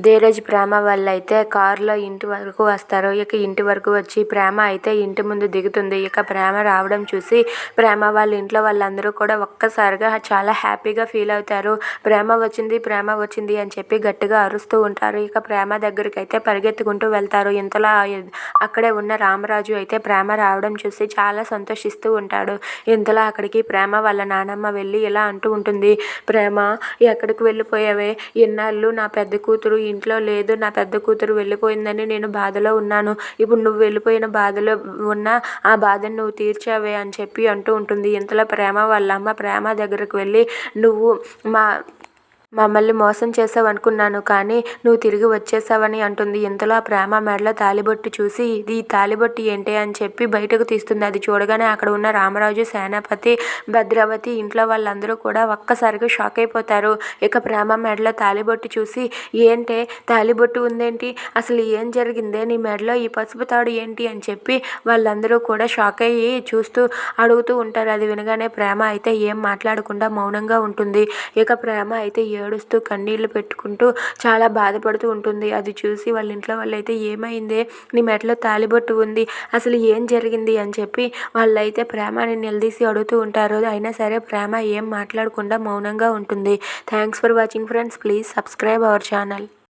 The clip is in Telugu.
ధీరజ్ ప్రేమ వాళ్ళైతే కారులో ఇంటి వరకు వస్తారు. ఇక ఇంటి వరకు వచ్చి ప్రేమ అయితే ఇంటి ముందు దిగుతుంది. ఇక ప్రేమ రావడం చూసి ప్రేమ వాళ్ళ ఇంట్లో వాళ్ళందరూ కూడా ఒక్కసారిగా చాలా హ్యాపీగా ఫీల్ అవుతారు. ప్రేమ వచ్చింది అని చెప్పి గట్టిగా అరుస్తూ ఉంటారు. ఇక ప్రేమ దగ్గరికి అయితే పరిగెత్తుకుంటూ వెళ్తారు. ఇంతలో అక్కడే ఉన్న రామరాజు అయితే ప్రేమ రావడం చూసి చాలా సంతోషిస్తూ ఉంటాడు. ఇంతలో అక్కడికి ప్రేమ వాళ్ళ నానమ్మ వెళ్ళి ఇలా అంటూ ఉంటుంది, ప్రేమ ఎక్కడికి వెళ్ళిపోయావే, ఇన్నాళ్ళు నా పెద్ద కూతురు ఇంట్లో లేదు, నా పెద్ద కూతురు వెళ్ళిపోయిందని నేను బాధలో ఉన్నాను. ఇప్పుడు నువ్వు వెళ్ళిపోయిన బాధలో ఉన్న ఆ బాధను నువ్వు తీర్చావే అని చెప్పి అంటూ ఉంటుంది. ఇంతలో ప్రేమ వాళ్ళ అమ్మ ప్రేమ దగ్గరకు వెళ్ళి, నువ్వు మమ్మల్ని మోసం చేసావు అనుకున్నాను, కానీ నువ్వు తిరిగి వచ్చేసావని అంటుంది. ఇంతలో ఆ ప్రేమ మెడలో తాలిబొట్టు చూసి ఇది తాలిబొట్టు ఏంటి అని చెప్పి బయటకు తీస్తుంది. అది చూడగానే అక్కడ ఉన్న రామరాజు, సేనాపతి, భద్రావతి ఇంట్లో వాళ్ళందరూ కూడా ఒక్కసారిగా షాక్ అయిపోతారు. ఇక ప్రేమ మెడలో తాలిబొట్టు చూసి, ఏంటే తాలిబొట్టు ఉందేంటి, అసలు ఏం జరిగిందే, నీ మెడలో ఈ పసుపు తాడు ఏంటి అని చెప్పి వాళ్ళందరూ కూడా షాక్ అయ్యి చూస్తూ అడుగుతూ ఉంటారు. అది వినగానే ప్రేమ అయితే ఏం మాట్లాడకుండా మౌనంగా ఉంటుంది. ఇక ప్రేమ అయితే ఏడుస్తూ కన్నీళ్లు పెట్టుకుంటూ చాలా బాధపడుతూ ఉంటుంది. అది చూసి వాళ్ళ ఇంట్లో వాళ్ళైతే ఏమైందే, నీ మెడలో తాలిబొట్టు ఉంది, అసలు ఏం జరిగింది అని చెప్పి వాళ్ళైతే ప్రేమని నిలదీసి అడుగుతూ ఉంటారు. అయినా సరే ప్రేమ ఏం మాట్లాడకుండా మౌనంగా ఉంటుంది. Thanks for watching friends. Please subscribe our channel.